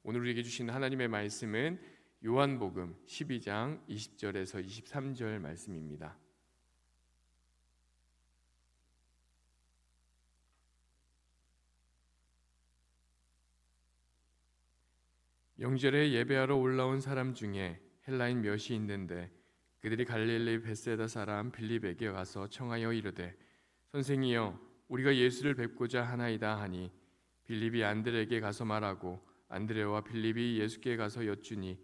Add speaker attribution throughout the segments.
Speaker 1: 오늘 우리에게 주신 하나님의 말씀은 요한복음 12장 20절에서 23절 말씀입니다. 명절에 예배하러 올라온 사람 중에 헬라인 몇이 있는데 그들이 갈릴리 벳세다 사람 빌립에게 가서 청하여 이르되 선생이여 우리가 예수를 뵙고자 하나이다 하니 빌립이 안드레에게 가서 말하고 안드레와 빌립이 예수께 가서 여쭈니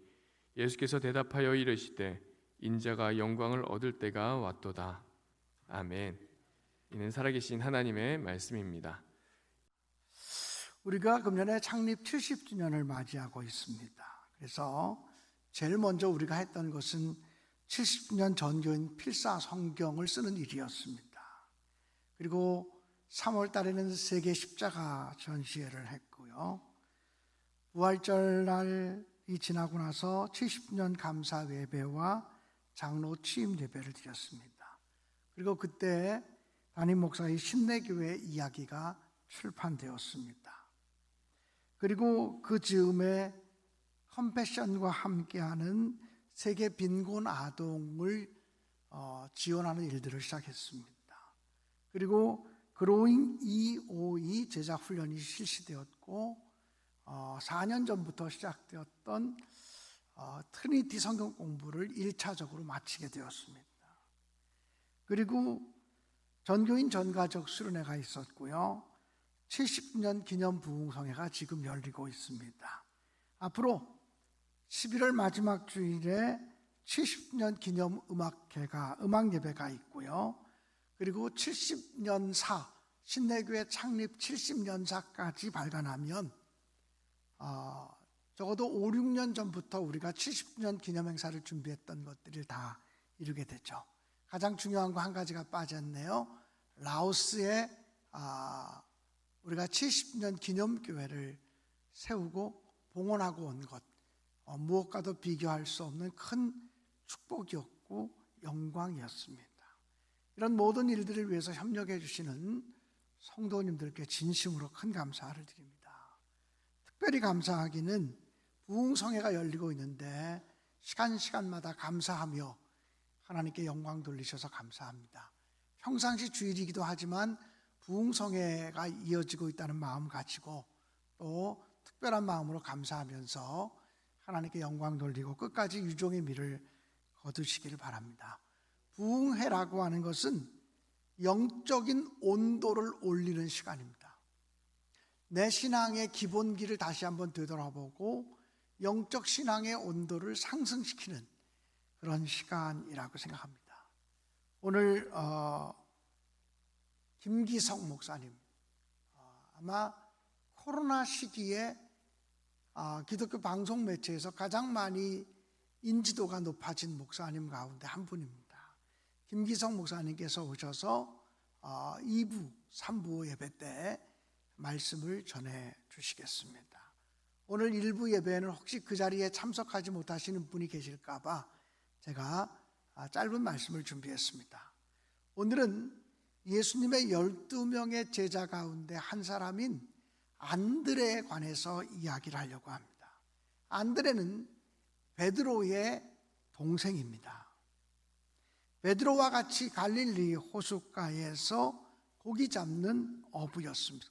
Speaker 1: 예수께서 대답하여 이르시되 인자가 영광을 얻을 때가 왔도다. 아멘. 이는 살아계신 하나님의 말씀입니다.
Speaker 2: 우리가 금년에 창립 70주년을 맞이하고 있습니다. 그래서 제일 먼저 우리가 했던 것은 70주년 전교인 필사 성경을 쓰는 일이었습니다. 그리고 3월 달에는 세계 십자가 전시회를 했고요. 부활절 날이 지나고 나서 70주년 감사 예배와 장로 취임 예배를 드렸습니다. 그리고 그때 담임 목사의 신내교회 이야기가 출판되었습니다. 그리고 그 즈음에 컴패션과 함께하는 세계 빈곤 아동을 지원하는 일들을 시작했습니다. 그리고 그로잉 EOE 제자 훈련이 실시되었고 4년 전부터 시작되었던 트리니티 성경 공부를 1차적으로 마치게 되었습니다. 그리고 전교인 전가족 수련회가 있었고요. 70주년 기념 부흥성회가 지금 열리고 있습니다. 앞으로 11월 마지막 주일에 70주년 기념 음악 예배가 있고요. 그리고 70년사 신내교회 창립 70년사까지 발간하면 적어도 5, 6년 전부터 우리가 70주년 기념 행사를 준비했던 것들을 다 이루게 되죠. 가장 중요한 거 한 가지가 빠졌네요. 라오스에 우리가 70주년 기념교회를 세우고 봉헌하고 온 것, 무엇과도 비교할 수 없는 큰 축복이었고 영광이었습니다. 이런 모든 일들을 위해서 협력해 주시는 성도님들께 진심으로 큰 감사를 드립니다. 특별히 감사하기는 부흥성회가 열리고 있는데 시간마다 감사하며 하나님께 영광 돌리셔서 감사합니다. 평상시 주일이기도 하지만 부흥성회가 이어지고 있다는 마음 가지고 또 특별한 마음으로 감사하면서 하나님께 영광 돌리고 끝까지 유종의 미를 거두시기를 바랍니다. 부흥회라고 하는 것은 영적인 온도를 올리는 시간입니다. 내 신앙의 기본기를 다시 한번 되돌아보고 영적 신앙의 온도를 상승시키는 그런 시간이라고 생각합니다. 오늘 김기성 목사님, 아마 코로나 시기에 기독교 방송 매체에서 가장 많이 인지도가 높아진 목사님 가운데 한 분입니다. 김기성 목사님께서 오셔서 2부, 3부 예배 때 말씀을 전해 주시겠습니다. 오늘 1부 예배에는 혹시 그 자리에 참석하지 못하시는 분이 계실까 봐 제가 짧은 말씀을 준비했습니다. 오늘은 예수님의 12명의 제자 가운데 한 사람인 안드레에 관해서 이야기를 하려고 합니다. 안드레는 베드로의 동생입니다. 베드로와 같이 갈릴리 호숫가에서 고기 잡는 어부였습니다.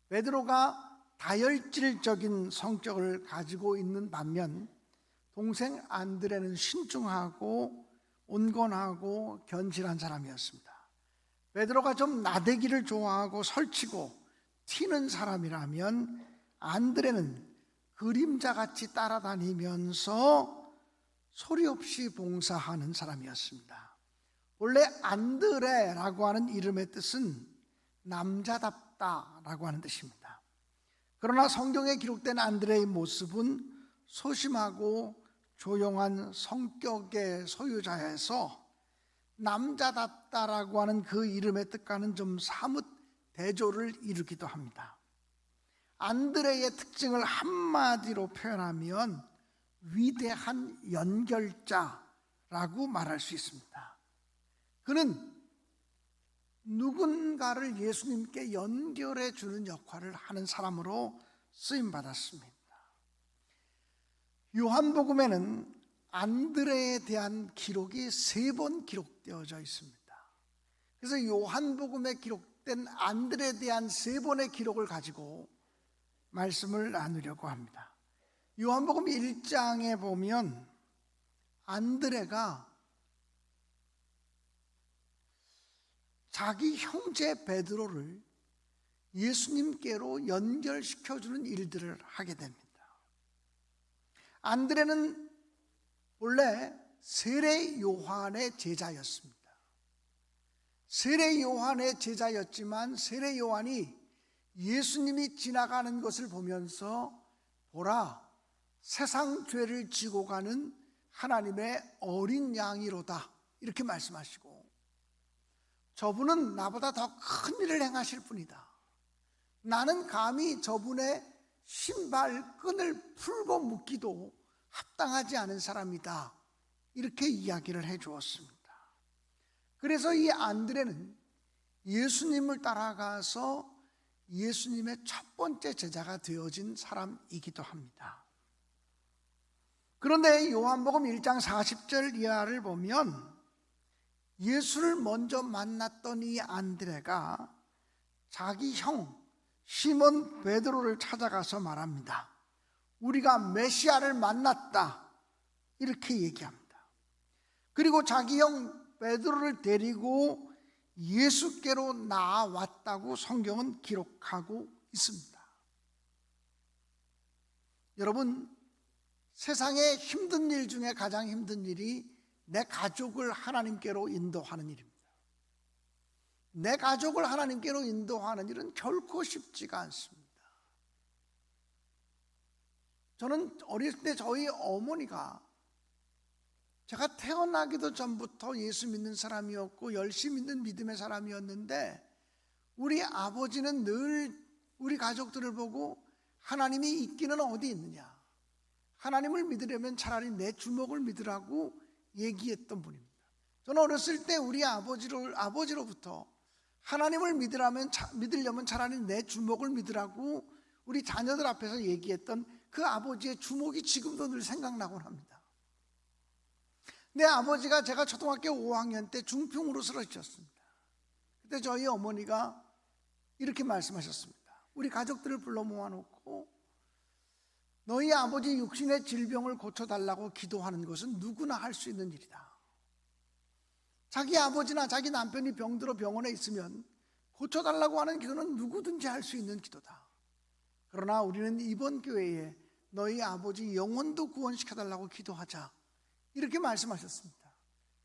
Speaker 2: 베드로가 다혈질적인 성격을 가지고 있는 반면 동생 안드레는 신중하고 온건하고 견실한 사람이었습니다. 베드로가 좀 나대기를 좋아하고 설치고 튀는 사람이라면 안드레는 그림자같이 따라다니면서 소리 없이 봉사하는 사람이었습니다. 원래 안드레라고 하는 이름의 뜻은 남자답다라고 하는 뜻입니다. 그러나 성경에 기록된 안드레의 모습은 소심하고 조용한 성격의 소유자여서 남자답다라고 하는 그 이름의 뜻과는 좀 사뭇 대조를 이루기도 합니다. 안드레의 특징을 한마디로 표현하면 위대한 연결자라고 말할 수 있습니다. 그는 누군가를 예수님께 연결해 주는 역할을 하는 사람으로 쓰임받았습니다. 요한복음에는 안드레에 대한 기록이 3번 기록되어져 있습니다. 그래서 요한복음에 기록된 안드레에 대한 3번의 기록을 가지고 말씀을 나누려고 합니다. 요한복음 1장에 보면 안드레가 자기 형제 베드로를 예수님께로 연결시켜주는 일들을 하게 됩니다. 안드레는 원래 세례 요한의 제자였습니다. 세례 요한의 제자였지만 세례 요한이 예수님이 지나가는 것을 보면서 보라, 세상 죄를 지고 가는 하나님의 어린 양이로다 이렇게 말씀하시고, 저분은 나보다 더 큰 일을 행하실 분이다. 나는 감히 저분의 신발끈을 풀고 묶기도 합당하지 않은 사람이다. 이렇게 이야기를 해 주었습니다. 그래서 이 안드레는 예수님을 따라가서 예수님의 첫 번째 제자가 되어진 사람이기도 합니다. 그런데 요한복음 1장 40절 이하를 보면 예수를 먼저 만났던 이 안드레가 자기 형 시몬 베드로를 찾아가서 말합니다. 우리가 메시아를 만났다 이렇게 얘기합니다. 그리고 자기 형 베드로를 데리고 예수께로 나아왔다고 성경은 기록하고 있습니다. 여러분, 세상에 힘든 일 중에 가장 힘든 일이 내 가족을 하나님께로 인도하는 일입니다. 내 가족을 하나님께로 인도하는 일은 결코 쉽지가 않습니다. 저는 어렸을 때 저희 어머니가, 제가 태어나기도 전부터 예수 믿는 사람이었고 열심히 믿는 믿음의 사람이었는데, 우리 아버지는 늘 우리 가족들을 보고 하나님이 있기는 어디 있느냐, 하나님을 믿으려면 차라리 내 주먹을 믿으라고 얘기했던 분입니다. 저는 어렸을 때 우리 아버지로부터 하나님을 믿으려면 차라리 내 주먹을 믿으라고 우리 자녀들 앞에서 얘기했던 그 아버지의 주먹이 지금도 늘 생각나곤 합니다. 내 아버지가 제가 초등학교 5학년 때 중풍으로 쓰러지셨습니다. 그때 저희 어머니가 이렇게 말씀하셨습니다. 우리 가족들을 불러 모아놓고 너희 아버지 육신의 질병을 고쳐달라고 기도하는 것은 누구나 할 수 있는 일이다. 자기 아버지나 자기 남편이 병들어 병원에 있으면 고쳐달라고 하는 기도는 누구든지 할 수 있는 기도다. 그러나 우리는 이번 교회에 너희 아버지 영혼도 구원시켜달라고 기도하자 이렇게 말씀하셨습니다.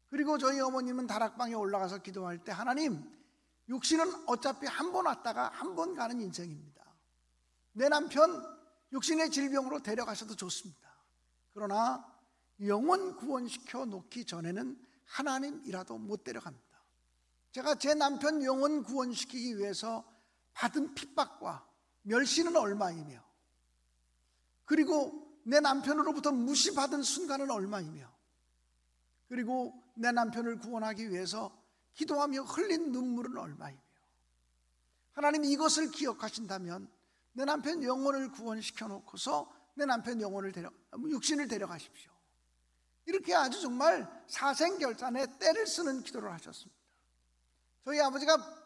Speaker 2: 그리고 저희 어머님은 다락방에 올라가서 기도할 때, 하나님, 육신은 어차피 한 번 왔다가 한 번 가는 인생입니다. 내 남편 육신의 질병으로 데려가셔도 좋습니다. 그러나 영혼 구원시켜 놓기 전에는 하나님이라도 못 데려갑니다. 제가 제 남편 영혼 구원시키기 위해서 받은 핍박과 멸시는 얼마이며, 그리고 내 남편으로부터 무시받은 순간은 얼마이며, 그리고 내 남편을 구원하기 위해서 기도하며 흘린 눈물은 얼마이며, 하나님 이것을 기억하신다면 내 남편 영혼을 구원시켜 놓고서 내 남편 육신을 데려가십시오. 이렇게 아주 정말 사생결단에 때를 쓰는 기도를 하셨습니다. 저희 아버지가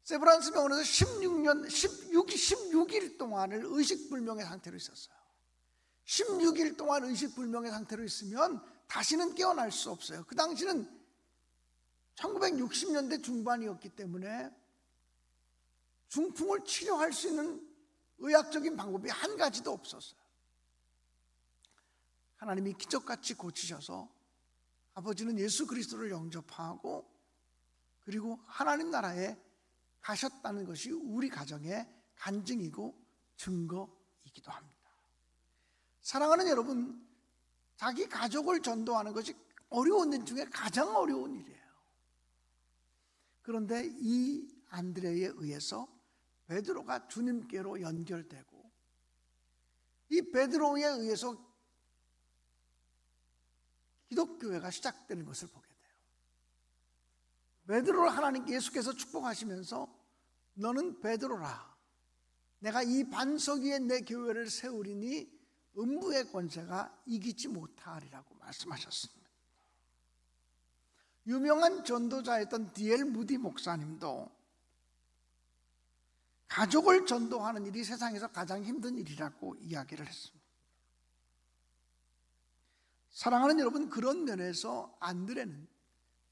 Speaker 2: 세브란스 병원에서 16일 동안을 의식불명의 상태로 있었어요. 16일 동안 의식불명의 상태로 있으면 다시는 깨어날 수 없어요. 그 당시는 1960년대 중반이었기 때문에 중풍을 치료할 수 있는 의학적인 방법이 한 가지도 없었어요. 하나님이 기적같이 고치셔서 아버지는 예수 그리스도를 영접하고 그리고 하나님 나라에 가셨다는 것이 우리 가정의 간증이고 증거이기도 합니다. 사랑하는 여러분, 자기 가족을 전도하는 것이 어려운 일 중에 가장 어려운 일이에요. 그런데 이 안드레에 의해서 베드로가 주님께로 연결되고, 이 베드로에 의해서 기독교회가 시작되는 것을 보게 돼요. 베드로를 하나님께 예수께서 축복하시면서 너는 베드로라, 내가 이 반석 위에 내 교회를 세우리니 음부의 권세가 이기지 못하리라고 말씀하셨습니다. 유명한 전도자였던 D.L. 무디 목사님도 가족을 전도하는 일이 세상에서 가장 힘든 일이라고 이야기를 했습니다. 사랑하는 여러분, 그런 면에서 안드레는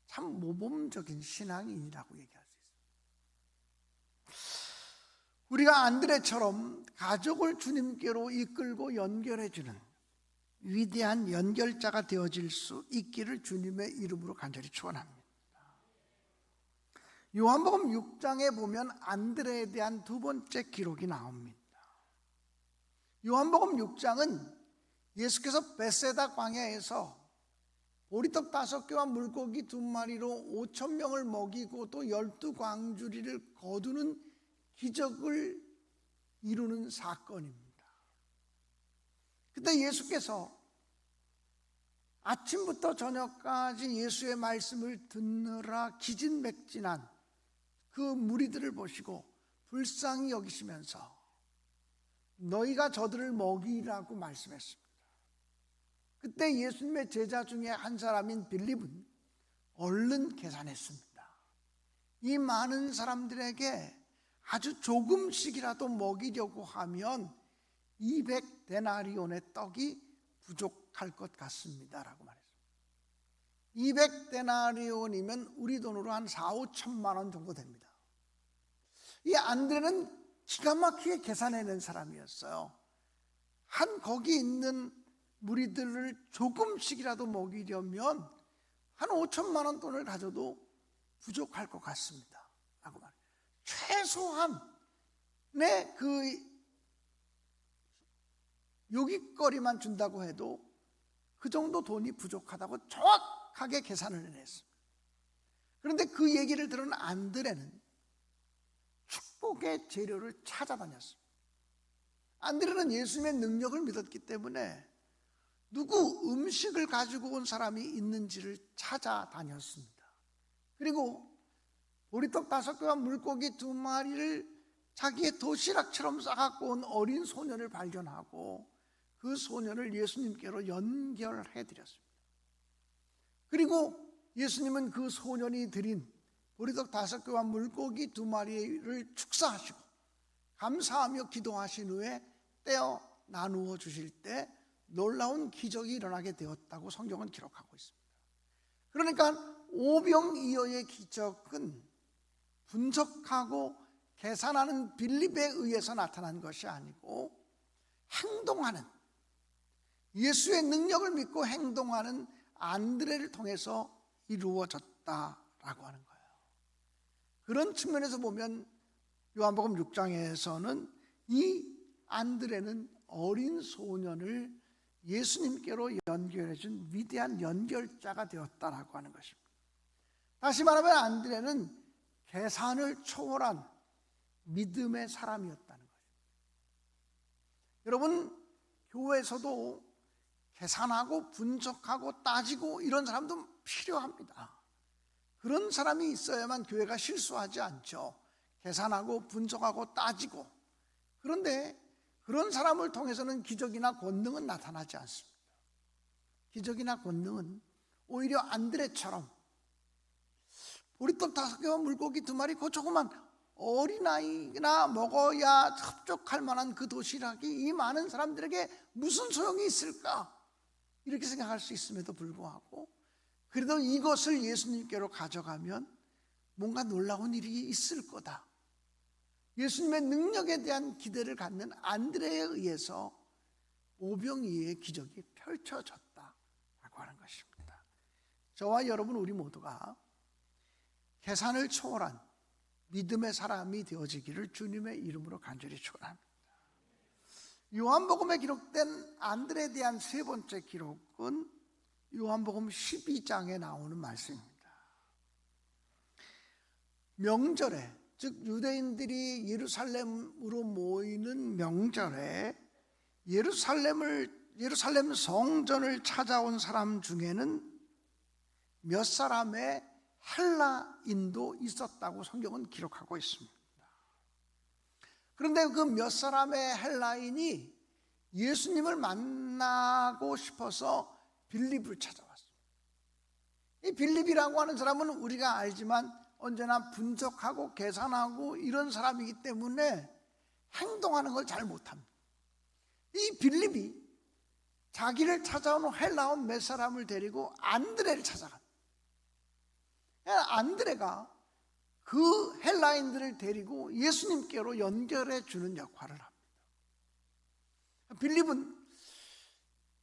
Speaker 2: 참 모범적인 신앙인이라고 얘기할 수 있습니다. 우리가 안드레처럼 가족을 주님께로 이끌고 연결해주는 위대한 연결자가 되어질 수 있기를 주님의 이름으로 간절히 축원합니다. 요한복음 6장에 보면 안드레에 대한 두 번째 기록이 나옵니다. 요한복음 6장은 예수께서 베세다 광야에서 보리떡 5개와 물고기 2마리로 5,000명을 먹이고 또 12광주리를 거두는 기적을 이루는 사건입니다. 그때 예수께서 아침부터 저녁까지 예수의 말씀을 듣느라 기진맥진한 그 무리들을 보시고 불쌍히 여기시면서 너희가 저들을 먹이라고 말씀했습니다. 그때 예수님의 제자 중에 한 사람인 빌립은 얼른 계산했습니다. 이 많은 사람들에게 아주 조금씩이라도 먹이려고 하면 200데나리온의 떡이 부족할 것 같습니다라고 말했습니다. 200데나리온이면 우리 돈으로 한 4, 5천만 원 정도 됩니다. 이 안드레는 기가 막히게 계산해낸 사람이었어요. 거기 있는 무리들을 조금씩이라도 먹이려면 한 5천만 원 돈을 가져도 부족할 것 같습니다 라고 말해요. 최소한의 그 요깃거리만 준다고 해도 그 정도 돈이 부족하다고 정확하게 계산을 해냈습니다. 그런데 그 얘기를 들은 안드레는 축복의 재료를 찾아다녔습니다. 안드레는 예수님의 능력을 믿었기 때문에 누구 음식을 가지고 온 사람이 있는지를 찾아다녔습니다. 그리고 보리떡 5개와 물고기 2마리를 자기의 도시락처럼 싸갖고 온 어린 소년을 발견하고 그 소년을 예수님께로 연결해 드렸습니다. 그리고 예수님은 그 소년이 드린 보리떡 5개와 물고기 2마리를 축사하시고 감사하며 기도하신 후에 떼어 나누어 주실 때 놀라운 기적이 일어나게 되었다고 성경은 기록하고 있습니다. 그러니까 오병이어의 기적은 분석하고 계산하는 빌립에 의해서 나타난 것이 아니고 행동하는, 예수의 능력을 믿고 행동하는 안드레를 통해서 이루어졌다라고 하는 거예요. 그런 측면에서 보면 요한복음 6장에서는 이 안드레는 어린 소년을 예수님께로 연결해준 위대한 연결자가 되었다라고 하는 것입니다. 다시 말하면 안드레는 계산을 초월한 믿음의 사람이었다는 거예요. 여러분, 교회에서도 계산하고 분석하고 따지고 이런 사람도 필요합니다. 그런 사람이 있어야만 교회가 실수하지 않죠. 계산하고 분석하고 따지고. 그런데 그런 사람을 통해서는 기적이나 권능은 나타나지 않습니다. 기적이나 권능은 오히려 안드레처럼 보리떡 5개와 물고기 2마리 그 조그만 어린아이나 먹어야 흡족할 만한 그 도시락이 이 많은 사람들에게 무슨 소용이 있을까? 이렇게 생각할 수 있음에도 불구하고 그래도 이것을 예수님께로 가져가면 뭔가 놀라운 일이 있을 거다. 예수님의 능력에 대한 기대를 갖는 안드레에 의해서 오병이어의 기적이 펼쳐졌다라고 하는 것입니다. 저와 여러분 우리 모두가 계산을 초월한 믿음의 사람이 되어지기를 주님의 이름으로 간절히 축원합니다. 요한복음에 기록된 안드레에 대한 세 번째 기록은 요한복음 12장에 나오는 말씀입니다. 명절에, 즉 유대인들이 예루살렘으로 모이는 명절에 예루살렘 성전을 찾아온 사람 중에는 몇 사람의 헬라인도 있었다고 성경은 기록하고 있습니다. 그런데 그 몇 사람의 헬라인이 예수님을 만나고 싶어서 빌립을 찾아왔습니다. 이 빌립이라고 하는 사람은 우리가 알지만 언제나 분석하고 계산하고 이런 사람이기 때문에 행동하는 걸 잘 못합니다. 이 빌립이 자기를 찾아온 헬라온 몇 사람을 데리고 안드레를 찾아갑니다. 안드레가 그 헬라인들을 데리고 예수님께로 연결해 주는 역할을 합니다. 빌립은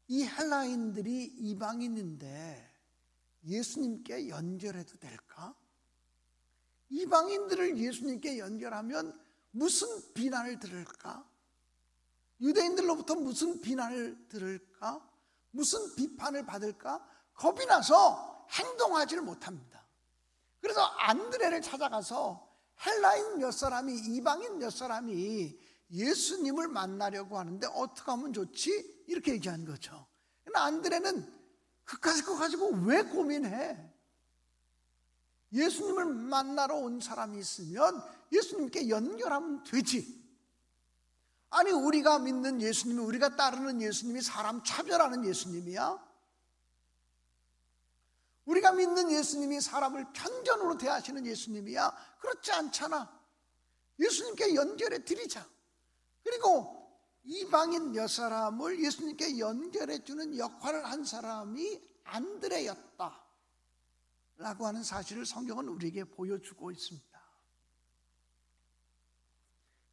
Speaker 2: 이 헬라인들이 이방인인데 예수님께 연결해도 될까? 이방인들을 예수님께 연결하면 무슨 비난을 들을까? 유대인들로부터 무슨 비난을 들을까? 무슨 비판을 받을까? 겁이 나서 행동하지를 못합니다. 그래서 안드레를 찾아가서 헬라인 몇 사람이, 이방인 몇 사람이 예수님을 만나려고 하는데 어떻게 하면 좋지? 이렇게 얘기한 거죠. 그러나 안드레는 그까짓 거 가지고 왜 고민해? 예수님을 만나러 온 사람이 있으면 예수님께 연결하면 되지. 아니, 우리가 믿는 예수님이, 우리가 따르는 예수님이 사람 차별하는 예수님이야? 우리가 믿는 예수님이 사람을 편견으로 대하시는 예수님이야? 그렇지 않잖아. 예수님께 연결해 드리자. 그리고 이방인 몇 사람을 예수님께 연결해 주는 역할을 한 사람이 안드레였다 라고 하는 사실을 성경은 우리에게 보여주고 있습니다.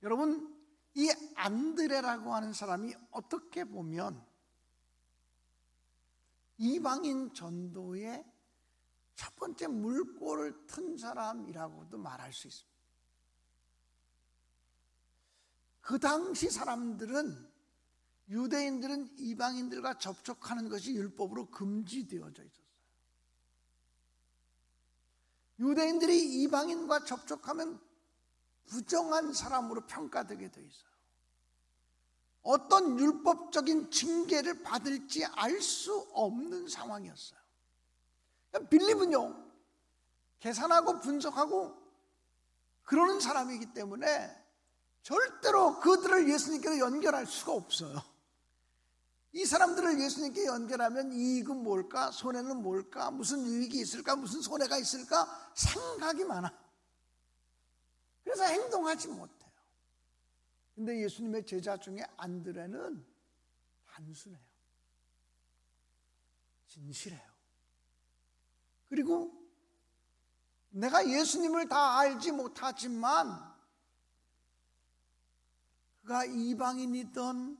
Speaker 2: 여러분, 이 안드레라고 하는 사람이 어떻게 보면 이방인 전도의 첫 번째 물꼬를 튼 사람이라고도 말할 수 있습니다. 그 당시 사람들은, 유대인들은 이방인들과 접촉하는 것이 율법으로 금지되어져 있었어요. 유대인들이 이방인과 접촉하면 부정한 사람으로 평가되게 돼 있어요. 어떤 율법적인 징계를 받을지 알 수 없는 상황이었어요. 빌립은요, 계산하고 분석하고 그러는 사람이기 때문에 절대로 그들을 예수님께로 연결할 수가 없어요. 이 사람들을 예수님께 연결하면 이익은 뭘까? 손해는 뭘까? 무슨 유익이 있을까? 무슨 손해가 있을까? 생각이 많아. 그래서 행동하지 못해요. 근데 예수님의 제자 중에 안드레는 단순해요. 진실해요. 그리고 내가 예수님을 다 알지 못하지만 그가 이방인이든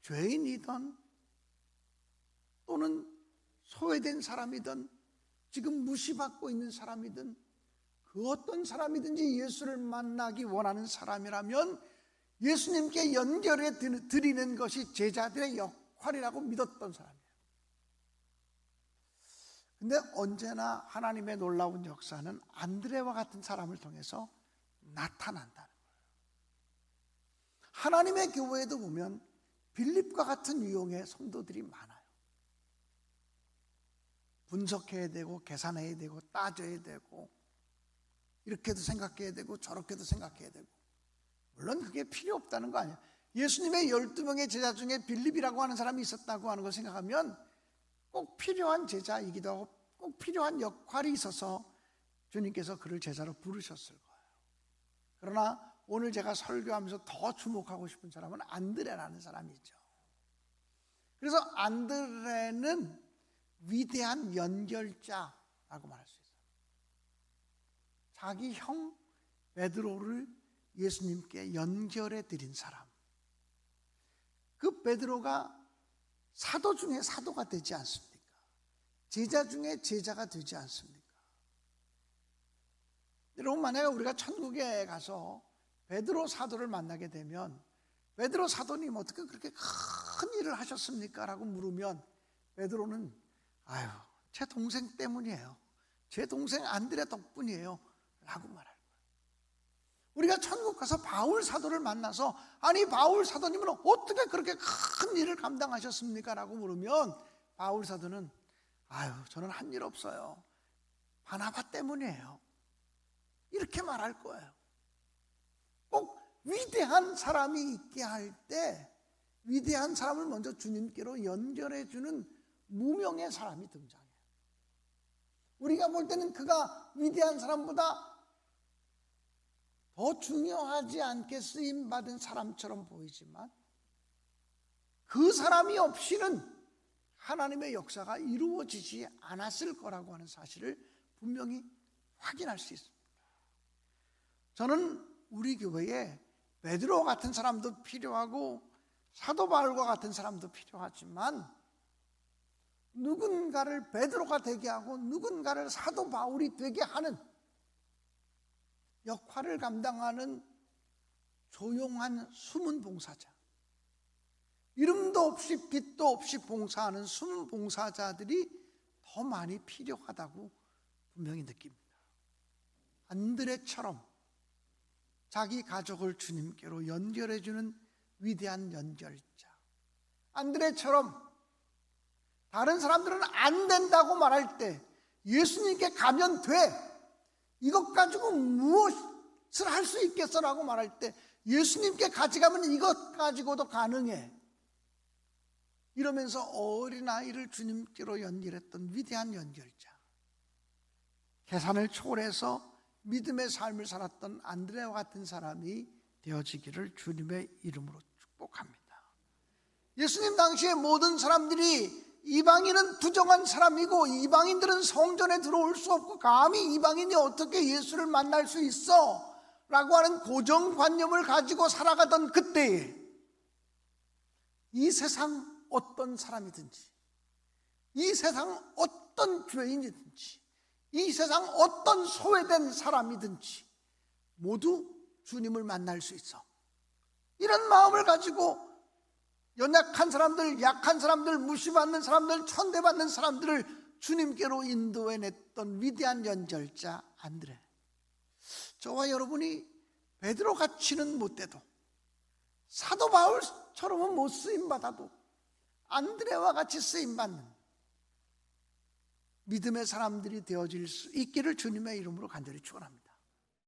Speaker 2: 죄인이든 또는 소외된 사람이든 지금 무시받고 있는 사람이든 그 어떤 사람이든지 예수를 만나기 원하는 사람이라면 예수님께 연결해 드리는 것이 제자들의 역할이라고 믿었던 사람이에요. 근데 언제나 하나님의 놀라운 역사는 안드레와 같은 사람을 통해서 나타난다는 거예요. 하나님의 교회에도 보면 빌립과 같은 유형의 성도들이 많아요. 분석해야 되고 계산해야 되고 따져야 되고 이렇게도 생각해야 되고 저렇게도 생각해야 되고, 물론 그게 필요 없다는 거 아니에요. 예수님의 12명의 제자 중에 빌립이라고 하는 사람이 있었다고 하는 걸 생각하면 꼭 필요한 제자이기도 하고 꼭 필요한 역할이 있어서 주님께서 그를 제자로 부르셨을 거예요. 그러나 오늘 제가 설교하면서 더 주목하고 싶은 사람은 안드레라는 사람이죠. 그래서 안드레는 위대한 연결자라고 말할 수 있어요. 자기 형 베드로를 예수님께 연결해 드린 사람. 그 베드로가 사도 중에 사도가 되지 않습니까? 제자 중에 제자가 되지 않습니까? 여러분, 만약에 우리가 천국에 가서 베드로 사도를 만나게 되면 베드로 사도님 어떻게 그렇게 큰 일을 하셨습니까? 라고 물으면 베드로는 아유, 제 동생 때문이에요. 제 동생 안드레 덕분이에요. 라고 말할 거예요. 우리가 천국 가서 바울 사도를 만나서 아니 바울 사도님은 어떻게 그렇게 큰 일을 감당하셨습니까? 라고 물으면 바울 사도는 아유, 저는 한 일 없어요. 바나바 때문이에요. 이렇게 말할 거예요. 꼭 위대한 사람이 있게 할 때 위대한 사람을 먼저 주님께로 연결해 주는 무명의 사람이 등장해요. 우리가 볼 때는 그가 위대한 사람보다 더 중요하지 않게 쓰임받은 사람처럼 보이지만 그 사람이 없이는 하나님의 역사가 이루어지지 않았을 거라고 하는 사실을 분명히 확인할 수 있습니다. 저는 우리 교회에 베드로 같은 사람도 필요하고 사도 바울과 같은 사람도 필요하지만 누군가를 베드로가 되게 하고 누군가를 사도 바울이 되게 하는 역할을 감당하는 조용한 숨은 봉사자, 이름도 없이 빛도 없이 봉사하는 숨은 봉사자들이 더 많이 필요하다고 분명히 느낍니다. 안드레처럼 자기 가족을 주님께로 연결해주는 위대한 연결자, 안드레처럼 다른 사람들은 안 된다고 말할 때 예수님께 가면 돼, 이것 가지고 무엇을 할 수 있겠어라고 말할 때 예수님께 가져가면 이것 가지고도 가능해, 이러면서 어린아이를 주님께로 연결했던 위대한 연결자, 계산을 초월해서 믿음의 삶을 살았던 안드레와 같은 사람이 되어지기를 주님의 이름으로 축복합니다. 예수님 당시에 모든 사람들이 이방인은 부정한 사람이고 이방인들은 성전에 들어올 수 없고 감히 이방인이 어떻게 예수를 만날 수 있어? 라고 하는 고정관념을 가지고 살아가던 그때에 이 세상 어떤 사람이든지, 이 세상 어떤 죄인이든지, 이 세상 어떤 소외된 사람이든지 모두 주님을 만날 수 있어, 이런 마음을 가지고 연약한 사람들, 약한 사람들, 무시받는 사람들, 천대받는 사람들을 주님께로 인도해냈던 위대한 연결자 안드레. 저와 여러분이 베드로같이는 못돼도, 사도 바울처럼은 못 쓰임받아도 안드레와 같이 쓰임받는 믿음의 사람들이 되어질 수 있기를 주님의 이름으로 간절히 축원합니다.